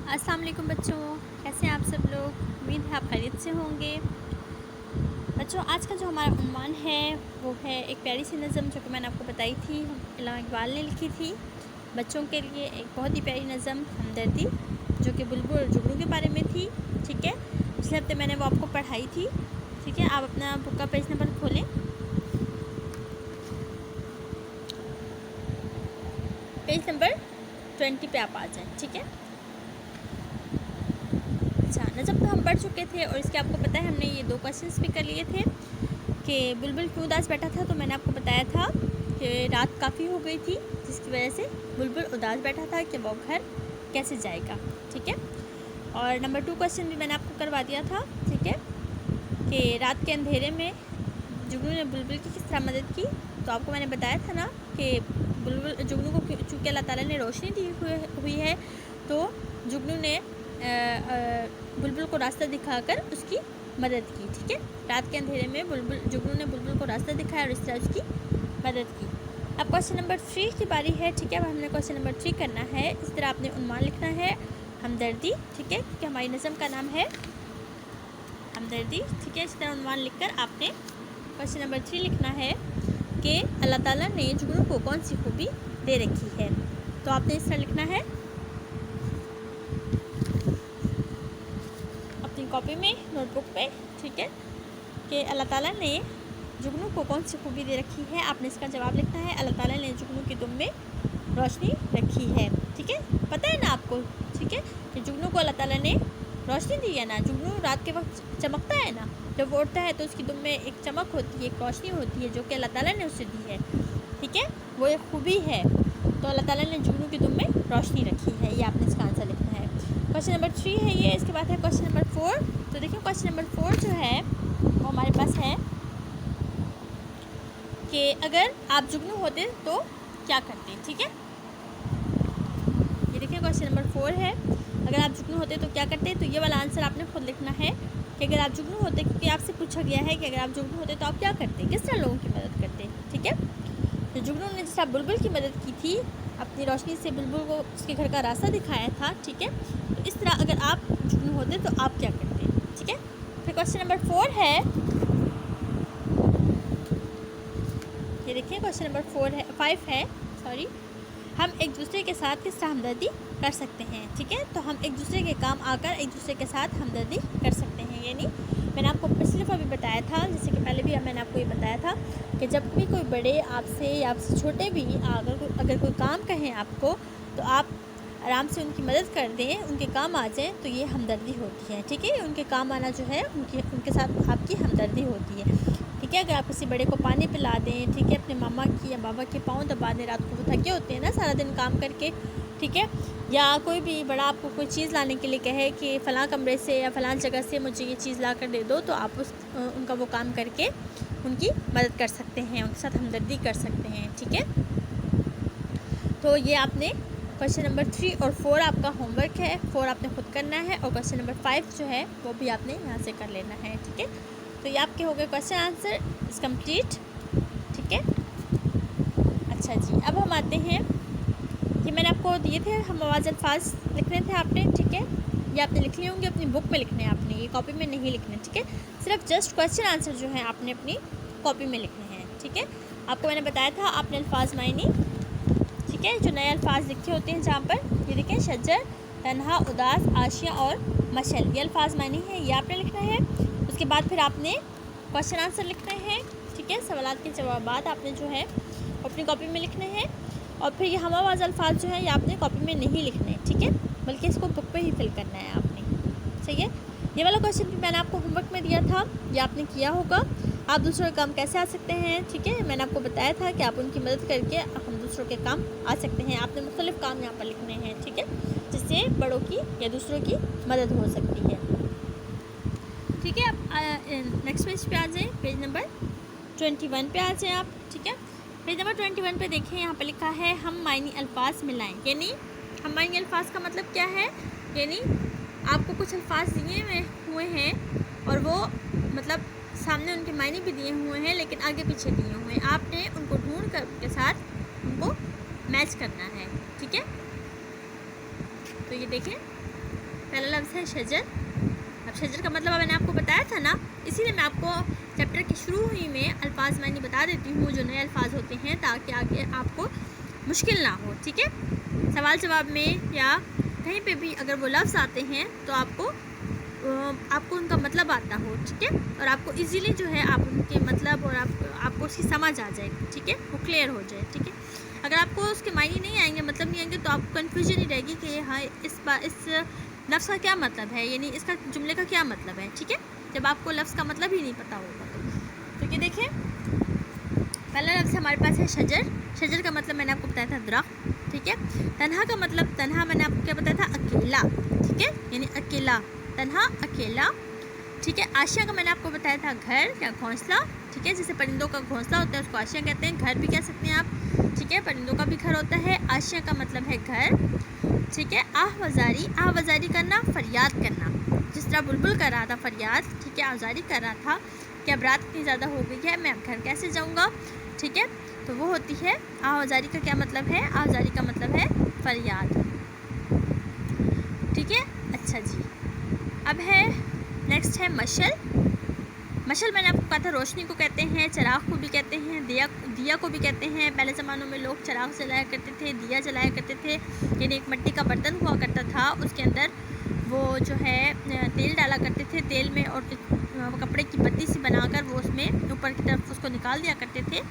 अस्सलाम वालेकुम बच्चों, कैसे हैं आप सब लोग। उम्मीद है आप खैरियत से होंगे। बच्चों, आज का जो हमारा उन्वान है वो है एक प्यारी सी नज़म जो कि मैंने आपको बताई थी, अल्लामा इकबाल ने लिखी थी बच्चों के लिए। एक बहुत ही प्यारी नज़म हमदर्दी, जो कि बुलबुल और जुगनू के बारे में थी। ठीक है, पिछले हफ्ते मैंने वो आपको पढ़ाई थी। ठीक है, आप अपना बुक का पेज नंबर खोलें। पेज नंबर 20 पे आप आ जाएँ। ठीक है, अच्छा, नज़म तो हम पढ़ चुके थे और इसके आपको पता है हमने ये 2 क्वेश्चंस भी कर लिए थे कि बुलबुल क्यों उदास बैठा था। तो मैंने आपको बताया था कि रात काफ़ी हो गई थी, जिसकी वजह से बुलबुल उदास बैठा था कि वो घर कैसे जाएगा। ठीक है, और नंबर 2 क्वेश्चन भी मैंने आपको करवा दिया था। ठीक है, कि रात के अंधेरे में जुगनू ने बुलबुल की किस तरह मदद की। तो आपको मैंने बताया था ना कि जुगनू को चूँकि अल्लाह ताला ने रोशनी दी हुई है, तो जुगनू ने बुलबुल को रास्ता दिखाकर उसकी मदद की। ठीक है, रात के अंधेरे में जुगनू ने बुलबुल को रास्ता दिखाया और इस तरह उसकी मदद की। अब क्वेश्चन नंबर 3 की बारी है। ठीक है, अब हमने क्वेश्चन नंबर 3 करना है। इस तरह आपने उन्वान लिखना है हमदर्दी। ठीक है, क्योंकि हमारी नज़म का नाम है हमदर्दी। ठीक है, इस तरह उन्वान लिखकर आपने क्वेश्चन नंबर 3 लिखना है कि अल्लाह ताला ने जुगनू को कौन सी खूबी दे रखी है। तो आपने इस तरह लिखना है अपनी कॉपी में, नोटबुक पे। ठीक है, कि अल्लाह ताला ने जुगनू को कौन सी खूबी दे रखी है। आपने इसका जवाब लिखना है अल्लाह ताला ने जुगनू की दुम में रोशनी रखी है। ठीक है, पता है ना आपको। ठीक है, कि जुगनू को अल्लाह ताला ने रोशनी दी है ना। जुगनू रात के वक्त चमकता है ना, जब वो उठता है तो उसकी दुम में एक चमक होती है, एक रोशनी होती है, जो कि अल्लाह ताला ने उसे दी है। ठीक है, वो एक खूबी है। तो अल्लाह ताला ने जुगनू की दुम में रोशनी रखी है, ये आपने इसका आंसर लिखना है। क्वेश्चन नंबर 3 है ये। इसके बाद है क्वेश्चन नंबर 4। तो देखिए, क्वेश्चन नंबर 4 जो है वो हमारे पास है कि अगर आप जुगनू होते तो क्या करते। ठीक है, ये देखिए क्वेश्चन नंबर 4 है, अगर आप जुगनू होते तो क्या करते। तो ये वाला आंसर आपने खुद लिखना है कि अगर आप जुगनू होते, क्योंकि आपसे पूछा गया है कि अगर आप जुगनू होते तो आप क्या करते, किस तरह लोगों की मदद करते। ठीक है, तो जुगनू ने जिस तरह बुलबुल की मदद की थी, अपनी रोशनी से बुलबुल को उसके घर का रास्ता दिखाया था। ठीक है, तो इस तरह अगर आप जुगनू होते तो आप क्या करते। ठीक है, फिर क्वेश्चन नंबर 4 है, ये देखिए क्वेश्चन नंबर 5 है, सॉरी। हम एक दूसरे के साथ किस तरह हमदर्दी कर सकते हैं। ठीक है, तो हम एक दूसरे के काम आकर एक दूसरे के साथ हमदर्दी कर सकते हैं। यानी मैंने आपको पिछली दफ़ा भी बताया था, जैसे कि पहले भी मैंने आपको ये बताया था कि जब भी कोई बड़े आपसे या आपसे छोटे भी अगर कोई काम कहें आपको, तो आप आराम से उनकी मदद कर दें, उनके काम आ जाएँ, तो ये हमदर्दी होती है। ठीक है, उनके काम आना जो है उनके साथ आपकी हमदर्दी होती है। ठीक है, अगर आप किसी बड़े को पानी पिला दें, ठीक है, अपने मामा की या बाबा के पाँव दबा दें, रात को वो थके होते हैं ना सारा दिन काम करके। ठीक है, या कोई भी बड़ा आपको कोई चीज़ लाने के लिए कहे कि फ़लाँ कमरे से या फ़लाँ जगह से मुझे ये चीज़ ला कर दे दो, तो आप उनका वो काम करके उनकी मदद कर सकते हैं, उनके साथ हमदर्दी कर सकते हैं। ठीक है, तो ये आपने क्वेश्चन नंबर 3 और 4 आपका होमवर्क है। 4 आपने खुद करना है और क्वेश्चन नंबर 5 जो है वो भी आपने यहाँ से कर लेना है। ठीक है, तो ये आपके हो गए क्वेश्चन आंसर इज़ कम्प्लीट। ठीक है, अच्छा जी, अब हम आते हैं, ये मैंने आपको दिए थे हम आवाज़ अल्फाज लिखने थे आपने। ठीक है, ये आपने लिख लिए होंगे, अपनी बुक में लिखने हैं आपने, ये कॉपी में नहीं लिखने। ठीक है, सिर्फ जस्ट क्वेश्चन आंसर जो है आपने अपनी कॉपी में लिखने हैं। ठीक है, आपको मैंने बताया था आपने अल्फाज मायनी, ठीक है, जो नए अल्फाज लिखे होते हैं जहाँ पर, ये देखें शजर, तन्हा, उदास, आशिया और मशल, ये अल्फाज मायनी है, ये आपने लिखना है। उसके बाद फिर आपने क्वेश्चन आंसर लिखने हैं। ठीक है, सवालात के जवाबात आपने जो है अपनी कॉपी में लिखने हैं। और फिर ये हमावाज़ अल्फाज जो है ये आपने कॉपी में नहीं लिखने। ठीक है, बल्कि इसको बुक पे ही फिल करना है आपने। सही है, ये वाला क्वेश्चन भी मैंने आपको होमवर्क में दिया था, ये आपने किया होगा। आप दूसरों के काम कैसे आ सकते हैं। ठीक है, मैंने आपको बताया था कि आप उनकी मदद करके हम दूसरों के काम आ सकते हैं। आपने मुख्तलिफ़ काम यहाँ पर लिखने हैं। ठीक है, जिससे बड़ों की या दूसरों की मदद हो सकती है। ठीक है, अब नेक्स्ट पेज पे आ जाएँ, पेज नंबर 21 पे आ जाएँ आप। ठीक है, पेज नंबर 21 पे देखें, यहाँ पर लिखा है हम मायनी अल्फाज मिलाएं। यानी हम मायनी अल्फाज का मतलब क्या है, यानी आपको कुछ अल्फाज दिए हुए हैं और वो मतलब सामने उनके मायने भी दिए हुए हैं, लेकिन आगे पीछे दिए हुए हैं, आपने उनको ढूंढ कर के साथ उनको मैच करना है। ठीक है, तो ये देखें पहला लफ्ज़ है शजर। अब शजर का मतलब मैंने आपको बताया था ना, इसीलिए मैं आपको चैप्टर के शुरू ही में अल्फाज मैंने बता देती हूँ जो नए अल्फाज होते हैं, ताकि आगे आपको मुश्किल ना हो। ठीक है, सवाल जवाब में या कहीं पे भी अगर वो लफ्ज़ आते हैं तो आपको उनका मतलब आता हो। ठीक है, और आपको इजीली जो है आप उनके मतलब और आपको उसकी समझ आ जाए। ठीक है, वो क्लियर हो जाए। ठीक है, अगर आपको उसके मायने नहीं आएंगे, मतलब नहीं आएंगे, तो आपको कन्फ्यूजन ही रहेगी कि हाँ इस लफ्ज़ का क्या मतलब है, यानी इसका जुमले का क्या मतलब है। ठीक है, जब आपको लफ्ज़ का मतलब ही नहीं पता होगा तो ये देखें, पहला लफ्ज़ हमारे पास है शजर। शजर का मतलब मैंने आपको बताया था दरख्त। ठीक है, तन्हा का मतलब, तन्हा मैंने आपको क्या बताया था, अकेला। ठीक है, यानी अकेला, तन्हा अकेला। ठीक है, आशिया का मैंने आपको बताया था घर या घोंसला। ठीक है, जैसे परिंदों का घोंसला होता है उसको आशिया कहते हैं, घर भी कह सकते हैं आप। ठीक है, परिंदों का भी घर होता है, आशिया का मतलब है घर। ठीक है, आहवजारी, आहवजारी करना, फरियाद करना, जिस तरह बुलबुल कर रहा था फरियाद। ठीक है, आवाजारी कर रहा था कि अब रात इतनी ज़्यादा हो गई है, मैं अब घर कैसे जाऊँगा। ठीक है, तो वो होती है आहवजारी का क्या मतलब है, आहवजारी का मतलब है फरियाद। ठीक है, अच्छा जी, अब है नेक्स्ट है मशल। मशल मैंने आपको कहा था रोशनी को कहते हैं, चिराग को भी कहते हैं, दिया को भी कहते हैं। पहले ज़मानों में लोग चिराग जलाया करते थे, दिया जलाया करते थे, यानी एक मिट्टी का बर्तन हुआ करता था, उसके अंदर वो जो है तेल डाला करते थे, तेल में और कपड़े की पत्ती सी बनाकर वो उसमें ऊपर की तरफ उसको निकाल दिया करते थे।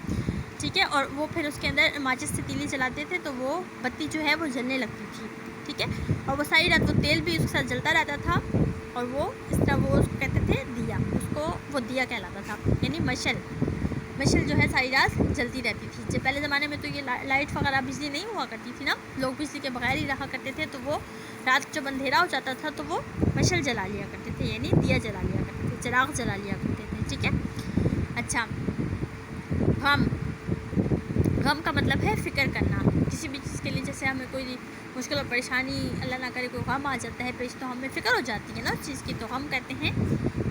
ठीक है, और वो फिर उसके अंदर माचिस से तीली जलाते थे तो वो बत्ती जो है वो जलने लगती थी। ठीक है, और वो सारी रात वो तेल भी उसके साथ जलता रहता था, और वो इस तरह वो उसको कहते थे दिया, उसको वो दिया कहलाता था, यानी मशल। मशल जो है सारी रात जलती रहती थी। जब पहले ज़माने में तो ये लाइट वगैरह बिजली नहीं हुआ करती थी ना, लोग बिजली के बगैर ही रहा करते थे, तो वो रात जब अंधेरा हो जाता था तो वो मशल जला लिया करते थे, यानी दिया जला लिया करते थे, चिराग जला लिया करते थे। ठीक है, अच्छा, गम का मतलब है फ़िक्र करना, किसी भी चीज़ के लिए, जैसे हमें कोई मुश्किल और परेशानी, अल्लाह ना करे कोई गम आ जाता है पेश, तो हमें फ़िक्र हो जाती है ना उस चीज़ की, तो हम कहते हैं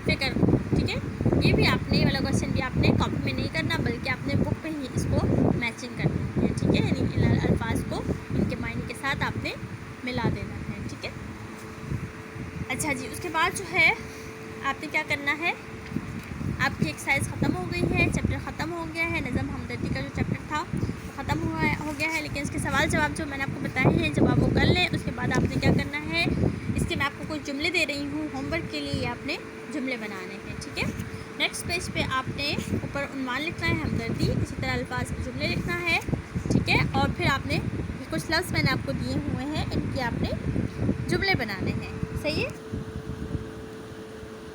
फ़िक्र। ठीक है, ये भी आपने वाला क्वेश्चन भी आपने कॉपी में नहीं करना, बल्कि आपने बुक पे ही इसको मैचिंग करनी है। ठीक है, यानी अल्फाज को इनके मायने के साथ आपने मिला देना है। ठीक है, अच्छा जी, उसके बाद जो है आपने क्या करना है, आपकी एक्सरसाइज ख़त्म हो गई है, चैप्टर ख़त्म हो गया है, नज़म हमदर्दी का जो चैप्टर था ख़त्म हो गया है, लेकिन इसके सवाल जवाब जो मैंने आपको बताए हैं, जब आप वो कर लें उसके बाद आपने क्या करना है, इसके मैं आपको कुछ जुमले दे रही हूँ होमवर्क के लिए, आपने जुमले बनाने हैं। ठीक है, नेक्स्ट पेज पे आपने ऊपर उन्वान लिखना है हमदर्दी, इसी तरह अल्फाज के जुमले लिखना है। ठीक है, और फिर आपने कुछ लफ्ज़ मैंने आपको दिए हुए हैं, इनके आपने जुमले बनाने हैं। सही है,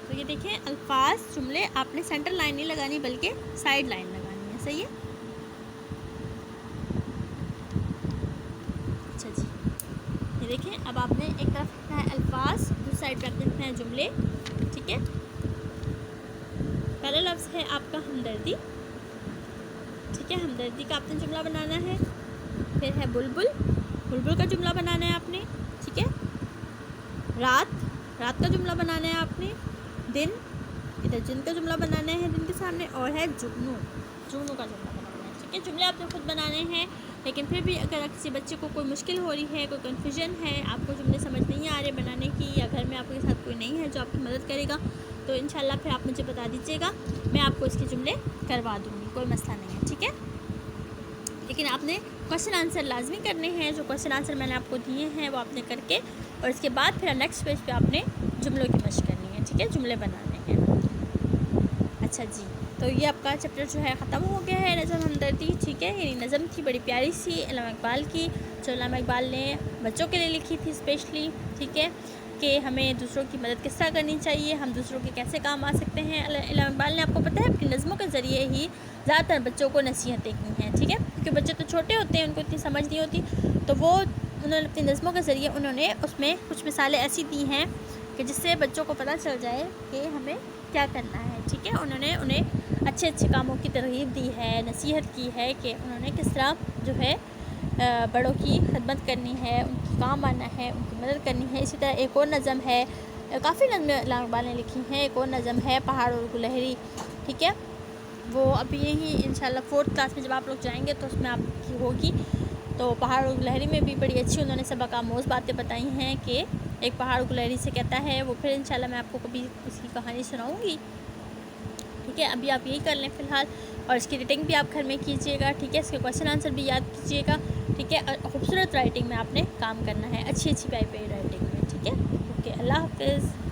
तो ये देखें, अल्फाज जुमले आपने सेंटर लाइन नहीं लगानी बल्कि साइड लाइन लगानी है। सही है, अच्छा जी, ये देखें, अब आपने एक तरफ लिखना है अल्फाज, दूसरी साइड पे आपने लिखना है जुमले। ठीक है, पहला लफ्ज़ है आपका हमदर्दी। ठीक है, हमदर्दी का आपने जुमला बनाना है। फिर है बुलबुल, बुलबुल का जुमला बनाना है आपने। ठीक है, रात, रात का जुमला बनाना है आपने। दिन, इधर जिन का जुमला बनाना है दिन के सामने, और है जुगनू, जुगनू का जुमला बनाना है। ठीक है, जुमले आपने खुद बनाने हैं, लेकिन फिर भी अगर किसी बच्चे को कोई मुश्किल हो रही है, कोई कन्फ्यूजन है, आपको जुमले समझ नहीं आ रहे बनाने की, या घर में आपके साथ कोई नहीं है जो आपकी मदद करेगा, तो इंशाल्लाह फिर आप मुझे बता दीजिएगा, मैं आपको इसके जुमले करवा दूँगी, कोई मसला नहीं है। ठीक है, लेकिन आपने क्वेश्चन आंसर लाजमी करने हैं, जो क्वेश्चन आंसर मैंने आपको दिए हैं वो आपने करके, और इसके बाद फिर नेक्स्ट पेज पे आपने जुमलों की मशक करनी है। ठीक है, जुमले बनाने हैं। अच्छा जी, तो ये आपका चैप्टर जो है ख़त्म हो गया है, नज़म हमदर्दी। ठीक है, यानी नज़म थी बड़ी प्यारी सी अल्लामा इकबाल की, जो अल्लामा इकबाल ने बच्चों के लिए लिखी थी स्पेशली। ठीक है, कि हमें दूसरों की मदद किस तरह करनी चाहिए, हम दूसरों के कैसे काम आ सकते हैं। अल्लामा इकबाल ने आपको पता है अपनी नज़मों के ज़रिए ही ज़्यादातर बच्चों को नसीहतें की हैं। ठीक है, क्योंकि बच्चे तो छोटे होते हैं, उनको इतनी समझ नहीं होती, तो वो उन्होंने अपनी नज़मों के ज़रिए उन्होंने उसमें कुछ मिसालें ऐसी दी हैं कि जिससे बच्चों को पता चल जाए कि हमें क्या करना है। ठीक है, उन्होंने उन्हें अच्छे अच्छे कामों की तरगीब दी है, नसीहत की है कि उन्होंने किस तरह जो है बड़ों की खिदमत करनी है, उनकी काम आना है, उनकी मदद करनी है। इसी तरह एक और नज़म है, काफ़ी नज़में अल्लामा इकबाल ने लिखी हैं, एक और नज़म है पहाड़ और गुलहरी। ठीक है, वो अभी यही इंशाल्लाह 4th क्लास में जब आप लोग जाएंगे तो उसमें आपकी होगी, تو پہاڑ اور گلہری میں بھی بڑی اچھی انہوں نے سبق آموز باتیں بتائی ہیں کہ ایک پہاڑ گلہری سے کہتا ہے، وہ پھر انشاءاللہ میں آپ کو کبھی اس کی کہانی سناؤں گی، ٹھیک ہے. ابھی آپ یہی کر لیں فی الحال، اور اس کی ریٹنگ بھی آپ گھر میں کیجیے گا، ٹھیک ہے. اس کے کویشچن آنسر بھی یاد کیجیے گا، ٹھیک ہے. اور خوبصورت رائٹنگ میں آپ نے کام کرنا ہے، اچھی پیاری پیاری رائٹنگ میں، ٹھیک ہے. اوکے، اللہ حافظ.